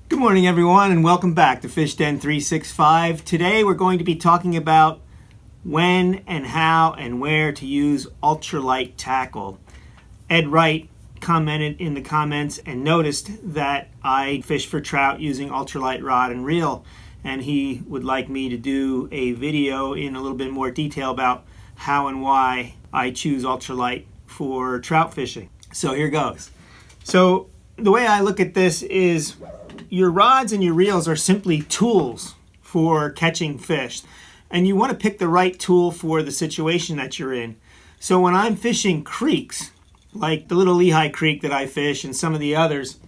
Good morning everyone and welcome back to Fish Den 365. Today we're going to be talking about when and how and where to use ultralight tackle. Ed Wright commented in the comments and noticed that I fish for trout using ultralight rod and reel, and he would like me to do a video in a little bit more detail about how and why I choose ultralight for trout fishing. So here goes. So the way I look at this is your rods and your reels are simply tools for catching fish, and you want to pick the right tool for the situation that you're in. So when I'm fishing creeks, like the Little Lehigh Creek that I fish and some of the others,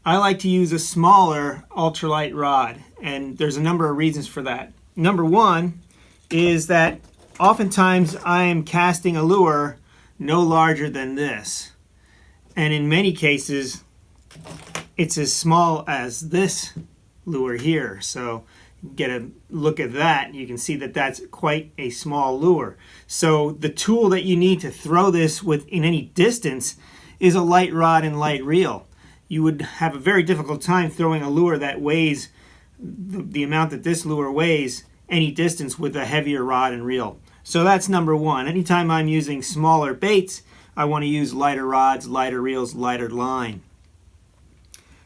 I like to use a smaller ultralight rod, and there's a number of reasons for that. Number one is that oftentimes I am casting a lure no larger than this, and in many cases it's as small as this lure here. So get a look at that, you can see that that's quite a small lure. So the tool that you need to throw this with in any distance is a light rod and light reel. You would have a very difficult time throwing a lure that weighs the amount that this lure weighs any distance with a heavier rod and reel. So that's number one. Anytime I'm using smaller baits, I want to use lighter rods, lighter reels, lighter line.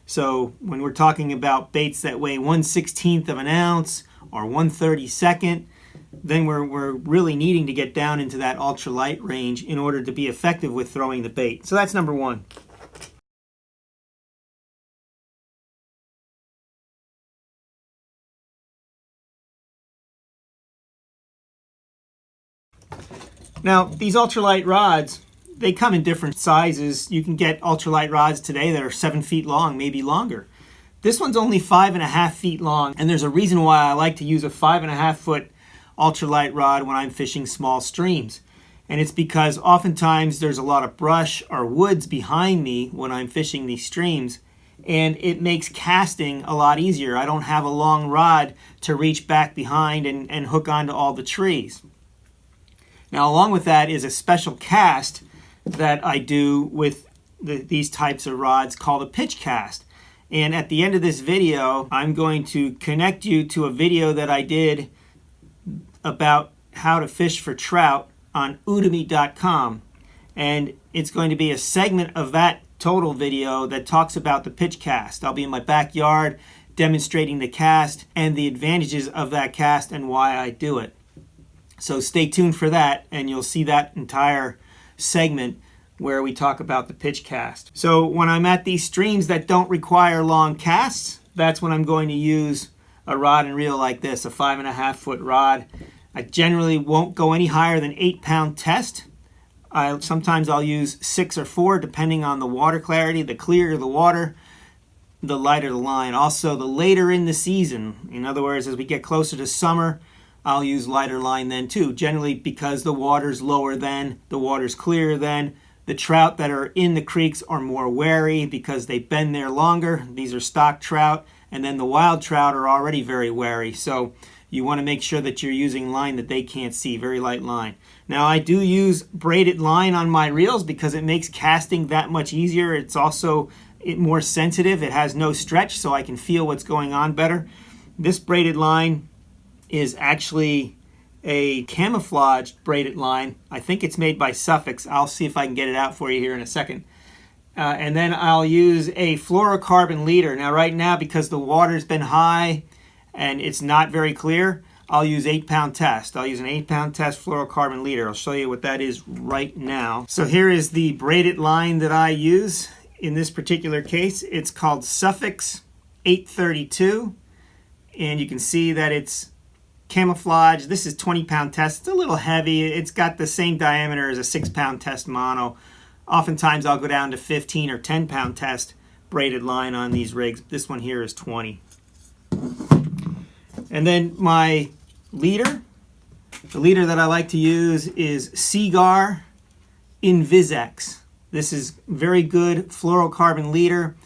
So when we're talking about baits that weigh 1/16 of an ounce or 1/32, then we're really needing to get down into that ultralight range in order to be effective with throwing the bait. So that's number one. Now these ultralight rods, they come in different sizes. You can get ultralight rods today that are 7 feet long, maybe longer. This one's only 5.5 feet long, and there's a reason why I like to use a 5.5 foot ultralight rod when I'm fishing small streams. And it's because oftentimes there's a lot of brush or woods behind me when I'm fishing these streams, and it makes casting a lot easier. I don't have a long rod to reach back behind and hook onto all the trees. Now along with that is a special cast that I do with these types of rods called a pitch cast. And at the end of this video, I'm going to connect you to a video that I did about how to fish for trout on udemy.com. And it's going to be a segment of that total video that talks about the pitch cast. I'll be in my backyard demonstrating the cast and the advantages of that cast and why I do it. So stay tuned for that, and you'll see that entire segment where we talk about the pitch cast. So when I'm at these streams that don't require long casts, that's when I'm going to use a rod and reel like this, a 5.5 foot rod. I generally won't go any higher than 8-pound test. Sometimes I'll use 6 or 4 depending on the water clarity. The clearer the water, the lighter the line. Also, the later in the season, in other words, as we get closer to summer, I'll use lighter line then too, generally because the water's lower then, the water's clearer then. The trout that are in the creeks are more wary because they've been there longer. These are stock trout, and then the wild trout are already very wary. So you want to make sure that you're using line that they can't see, very light line. Now I do use braided line on my reels because it makes casting that much easier. It's also more sensitive. It has no stretch, so I can feel what's going on better. This braided line is actually a camouflaged braided line. I think it's made by Suffix. I'll see if I can get it out for you here in a second. And then I'll use a fluorocarbon leader. Now right now, because the water's been high and it's not very clear, I'll use 8-pound test. I'll use an 8-pound test fluorocarbon leader. I'll show you what that is right now. So here is the braided line that I use. In this particular case, it's called Suffix 832. And you can see that it's camouflage. This is 20-pound test. It's a little heavy. It's got the same diameter as a 6-pound test mono. Oftentimes I'll go down to 15 or 10-pound test braided line on these rigs. This one here is 20. And then my leader, the leader that I like to use is Seagar Invisex. This is very good fluorocarbon leader.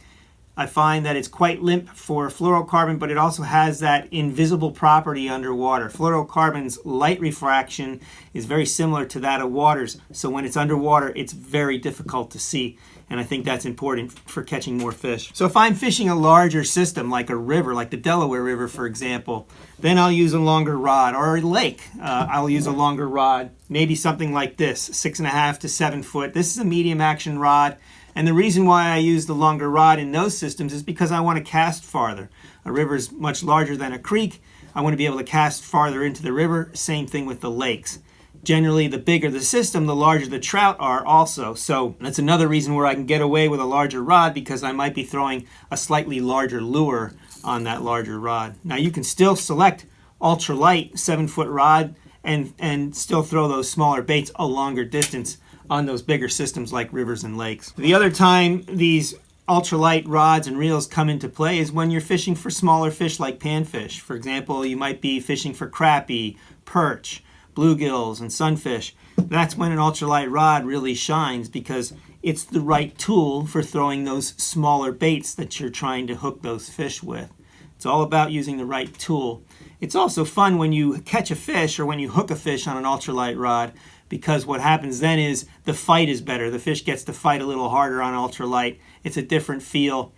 I find that it's quite limp for fluorocarbon, but it also has that invisible property underwater. Fluorocarbon's light refraction is very similar to that of water's, so when it's underwater, it's very difficult to see. And I think that's important for catching more fish. So if I'm fishing a larger system, like a river, like the Delaware River, for example, then I'll use a longer rod, or a lake. I'll use a longer rod, maybe something like this, 6.5 to 7 foot. This is a medium action rod. And the reason why I use the longer rod in those systems is because I want to cast farther. A river is much larger than a creek. I want to be able to cast farther into the river. Same thing with the lakes. Generally, the bigger the system, the larger the trout are also. So that's another reason where I can get away with a larger rod, because I might be throwing a slightly larger lure on that larger rod. Now you can still select ultralight 7-foot rod and still throw those smaller baits a longer distance on those bigger systems like rivers and lakes. The other time these ultralight rods and reels come into play is when you're fishing for smaller fish like panfish. For example, you might be fishing for crappie, perch, bluegills, and sunfish. That's when an ultralight rod really shines, because it's the right tool for throwing those smaller baits that you're trying to hook those fish with. It's all about using the right tool. It's also fun when you catch a fish or when you hook a fish on an ultralight rod, because what happens then is the fight is better. The fish gets to fight a little harder on ultralight. It's a different feel.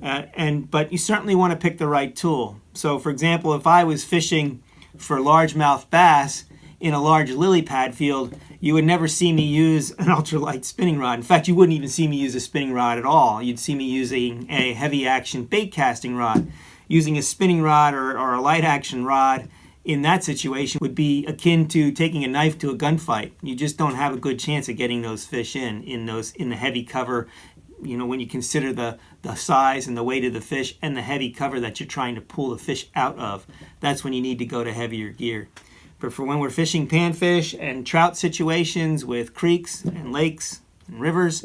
But you certainly want to pick the right tool. So for example, if I was fishing for largemouth bass in a large lily pad field, you would never see me use an ultralight spinning rod. In fact, you wouldn't even see me use a spinning rod at all. You'd see me using a heavy action bait casting rod. Using a spinning rod or a light action rod in that situation would be akin to taking a knife to a gunfight. You just don't have a good chance of getting those fish in the heavy cover. You know, when you consider the size and the weight of the fish and the heavy cover that you're trying to pull the fish out of, that's when you need to go to heavier gear. But for when we're fishing panfish and trout situations with creeks and lakes and rivers,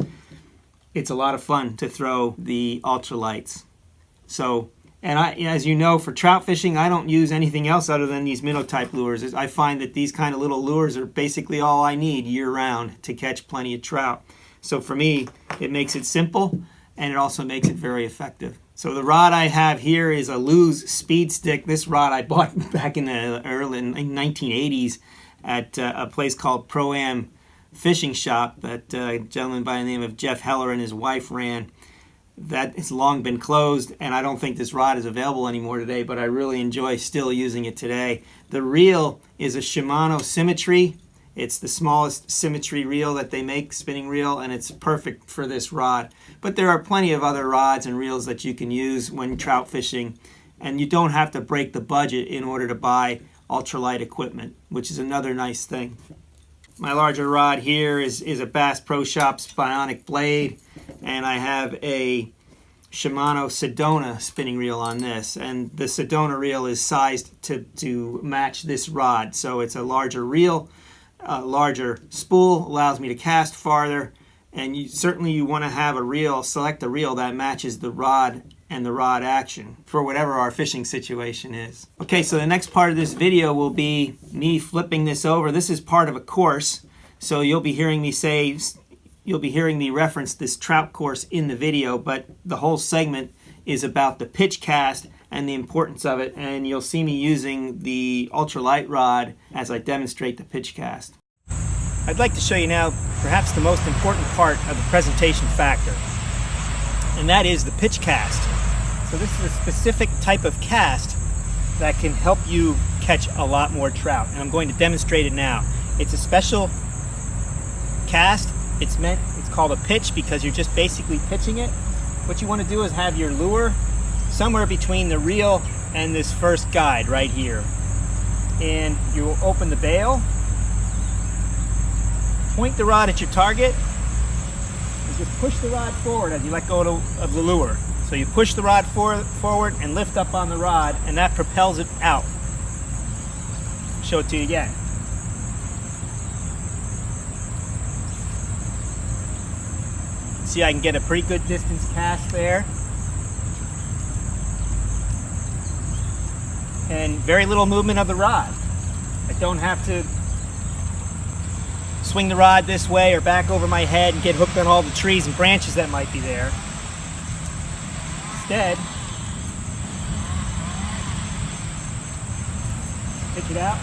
it's a lot of fun to throw the ultralights. So, and as you know, for trout fishing, I don't use anything else other than these minnow type lures. I find that these kind of little lures are basically all I need year round to catch plenty of trout. So for me, it makes it simple, and it also makes it very effective. So the rod I have here is a Lew's Speed Stick. This rod I bought back in the early 1980s at a place called Pro-Am Fishing Shop that a gentleman by the name of Jeff Heller and his wife ran. That has long been closed, and I don't think this rod is available anymore today, but I really enjoy still using it today. The reel is a Shimano Symmetry. It's the smallest Symmetry reel that they make, spinning reel, and it's perfect for this rod. But there are plenty of other rods and reels that you can use when trout fishing, and you don't have to break the budget in order to buy ultralight equipment, which is another nice thing. My larger rod here is a Bass Pro Shops Bionic Blade, and I have a Shimano Sedona spinning reel on this, and the Sedona reel is sized to match this rod. So it's a larger reel, a larger spool, allows me to cast farther, and you want to have a reel, select a reel that matches the rod and the rod action for whatever our fishing situation is. Okay, so the next part of this video will be me flipping this over. This is part of a course, so you'll be hearing me reference this trout course in the video, but the whole segment is about the pitch cast and the importance of it, and you'll see me using the ultralight rod as I demonstrate the pitch cast. I'd like to show you now perhaps the most important part of the presentation factor, and that is the pitch cast. So this is a specific type of cast that can help you catch a lot more trout, and I'm going to demonstrate it now. It's a special cast. It's called a pitch because you're just basically pitching it. What you want to do is have your lure somewhere between the reel and this first guide right here, and you will open the bail, point the rod at your target, and just push the rod forward as you let go of the lure. So you push the rod forward and lift up on the rod, and that propels it out. Show it to you again. See, I can get a pretty good distance cast there. And very little movement of the rod. I don't have to swing the rod this way or back over my head and get hooked on all the trees and branches that might be there. Instead, pitch it out,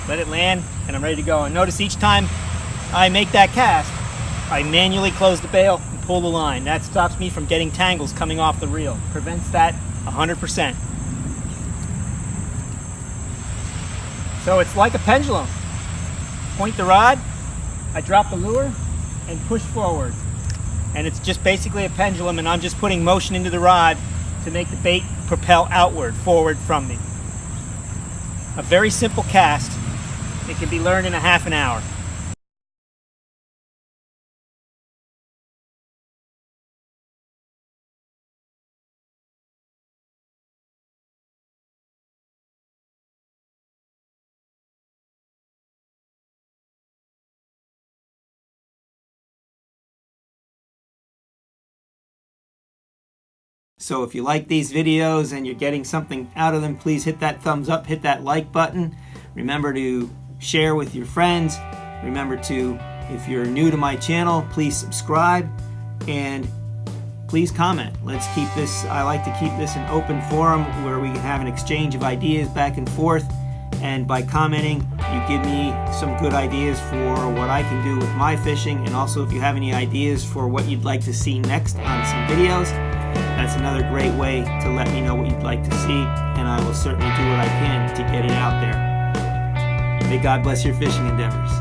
let it land, and I'm ready to go. And notice each time I make that cast, I manually close the bail and pull the line. That stops me from getting tangles coming off the reel. Prevents that 100%. So it's like a pendulum. Point the rod, I drop the lure, and push forward. And it's just basically a pendulum, and I'm just putting motion into the rod to make the bait propel outward, forward from me. A very simple cast. It can be learned in a half an hour. So if you like these videos and you're getting something out of them, please hit that thumbs up, hit that like button. Remember to share with your friends. Remember to, if you're new to my channel, please subscribe and please comment. Let's keep this, I like to keep this an open forum where we can have an exchange of ideas back and forth. And by commenting, you give me some good ideas for what I can do with my fishing. And also if you have any ideas for what you'd like to see next on some videos, that's another great way to let me know what you'd like to see, and I will certainly do what I can to get it out there. May God bless your fishing endeavors.